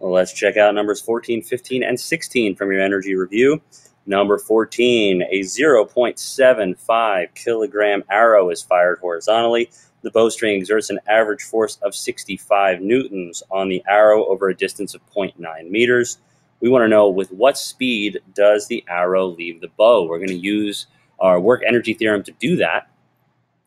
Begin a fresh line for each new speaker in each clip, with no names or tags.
Let's check out numbers 14, 15, and 16 from your energy review. Number 14, a 0.75 kilogram arrow is fired horizontally. The bowstring exerts an average force of 65 newtons on the arrow over a distance of 0.9 meters. We want to know with what speed does the arrow leave the bow. We're going to use our work-energy theorem to do that.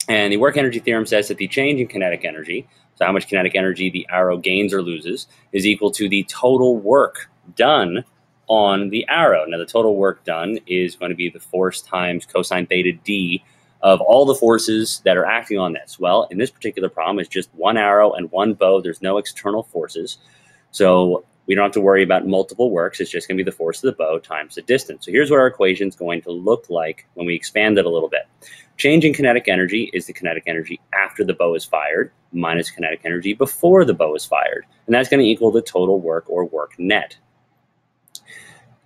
And the work-energy theorem says that the change in kinetic energy, so how much kinetic energy the arrow gains or loses, is equal to the total work done on the arrow. Now, the total work done is going to be the force times cosine theta d of all the forces that are acting on this. Well, in this particular problem, it's just one arrow and one bow. There's no external forces. So we don't have to worry about multiple works. It's just going to be the force of the bow times the distance. So here's what our equation is going to look like when we expand it a little bit. Change in kinetic energy is the kinetic energy after the bow is fired minus kinetic energy before the bow is fired. And that's going to equal the total work or work net.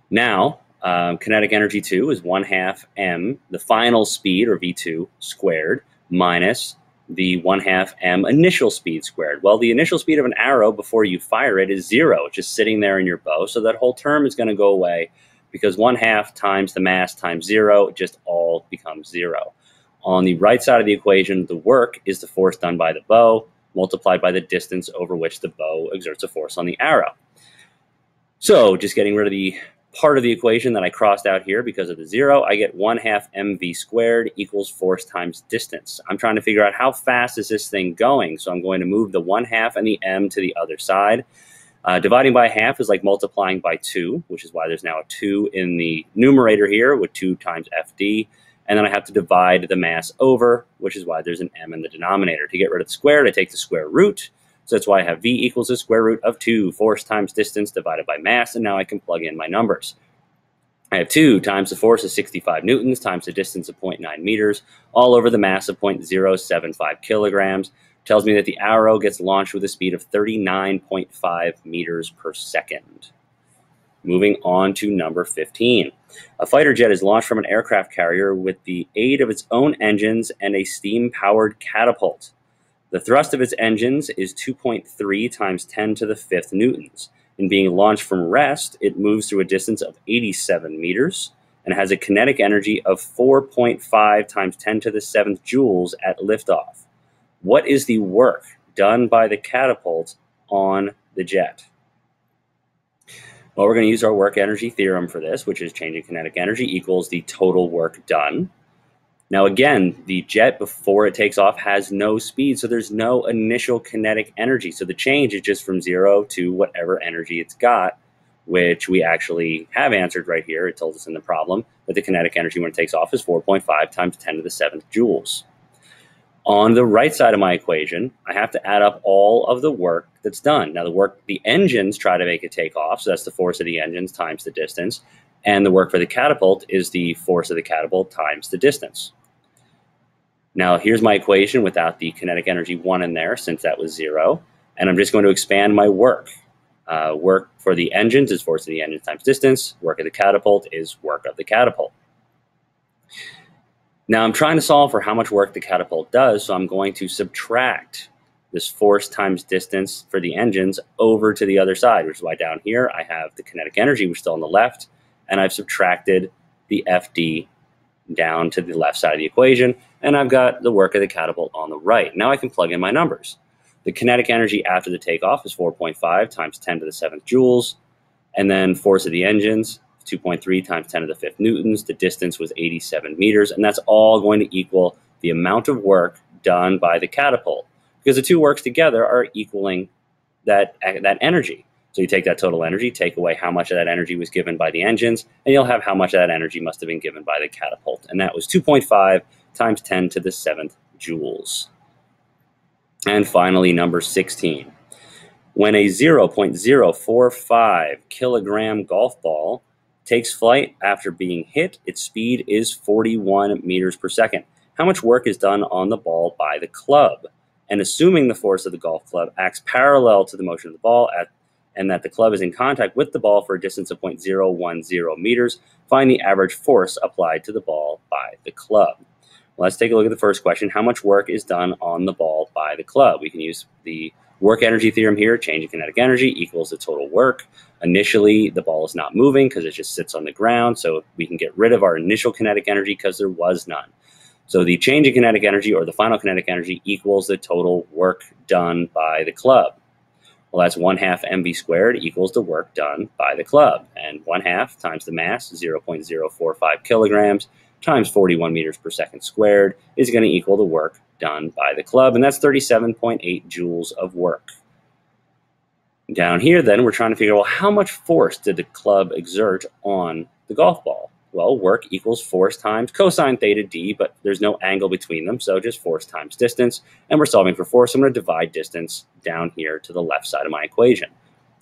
Now, kinetic energy 2 is 1/2 m, the final speed, or v2, squared, minus the 1/2 m initial speed squared. Well, the initial speed of an arrow before you fire it is 0. It's just sitting there in your bow. So that whole term is going to go away because 1/2 times the mass times 0, it just all becomes 0. On the right side of the equation, the work is the force done by the bow multiplied by the distance over which the bow exerts a force on the arrow. So just getting rid of the part of the equation that I crossed out here because of the 0, I get 1/2 mv squared equals force times distance. I'm trying to figure out how fast is this thing going, so I'm going to move the 1/2 and the m to the other side. Dividing by half is like multiplying by 2, which is why there's now a 2 in the numerator here with 2 times fd. And then I have to divide the mass over, which is why there's an m in the denominator. To get rid of the squared, I take the square root. So that's why I have v equals the square root of 2 force times distance divided by mass, and now I can plug in my numbers. I have 2 times the force of 65 newtons times the distance of 0.9 meters, all over the mass of 0.075 kilograms. Tells me that the arrow gets launched with a speed of 39.5 meters per second. Moving on to number 15. A fighter jet is launched from an aircraft carrier with the aid of its own engines and a steam-powered catapult. The thrust of its engines is 2.3 times 10 to the 5th newtons. In being launched from rest, it moves through a distance of 87 meters and has a kinetic energy of 4.5 times 10 to the 7th joules at liftoff. What is the work done by the catapult on the jet? Well, we're going to use our work-energy theorem for this, which is change in kinetic energy equals the total work done. Now, again, the jet, before it takes off, has no speed, so there's no initial kinetic energy. So the change is just from 0 to whatever energy it's got, which we actually have answered right here. It told us in the problem that the kinetic energy when it takes off is 4.5 times 10 to the 7th joules. On the right side of my equation, I have to add up all of the work that's done. Now, the engines try to make it take off, so that's the force of the engines times the distance, and the work for the catapult is the force of the catapult times the distance. Now, here's my equation without the kinetic energy 1 in there, since that was 0, and I'm just going to expand my work. Work for the engines is force of the engines times distance. Work of the catapult is work of the catapult. Now, I'm trying to solve for how much work the catapult does, so I'm going to subtract this force times distance for the engines over to the other side, which is why down here I have the kinetic energy, which is still on the left, and I've subtracted the FD down to the left side of the equation, and I've got the work of the catapult on the right. Now I can plug in my numbers. The kinetic energy after the takeoff is 4.5 times 10 to the 7th joules, and then force of the engines, 2.3 times 10 to the 5th newtons. The distance was 87 meters, and that's all going to equal the amount of work done by the catapult, because the two works together are equaling that energy. So you take that total energy, take away how much of that energy was given by the engines, and you'll have how much of that energy must have been given by the catapult. And that was 2.5 times 10 to the 7th joules. And finally, number 16. When a 0.045 kilogram golf ball takes flight after being hit, its speed is 41 meters per second. How much work is done on the ball by the club? And assuming the force of the golf club acts parallel to the motion of the ball and that the club is in contact with the ball for a distance of 0.010 meters, find the average force applied to the ball by the club. Well, let's take a look at the first question. How much work is done on the ball by the club? We can use the Work-energy theorem here, change in kinetic energy equals the total work. Initially, the ball is not moving because it just sits on the ground, so we can get rid of our initial kinetic energy because there was none. So the change in kinetic energy, or the final kinetic energy, equals the total work done by the club. Well, that's 1/2 mv squared equals the work done by the club. And 1/2 times the mass, 0.045 kilograms, times 41 meters per second squared is going to equal the work done by the club, and that's 37.8 joules of work. Down here, then, we're trying to figure out, well, how much force did the club exert on the golf ball? Well, work equals force times cosine theta d, but there's no angle between them, so just force times distance, and we're solving for force. I'm going to divide distance down here to the left side of my equation.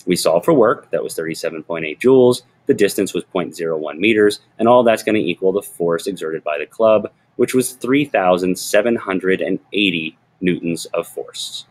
We solved for work, that was 37.8 joules, the distance was 0.01 meters, and all that's going to equal the force exerted by the club, which was 3,780 newtons of force.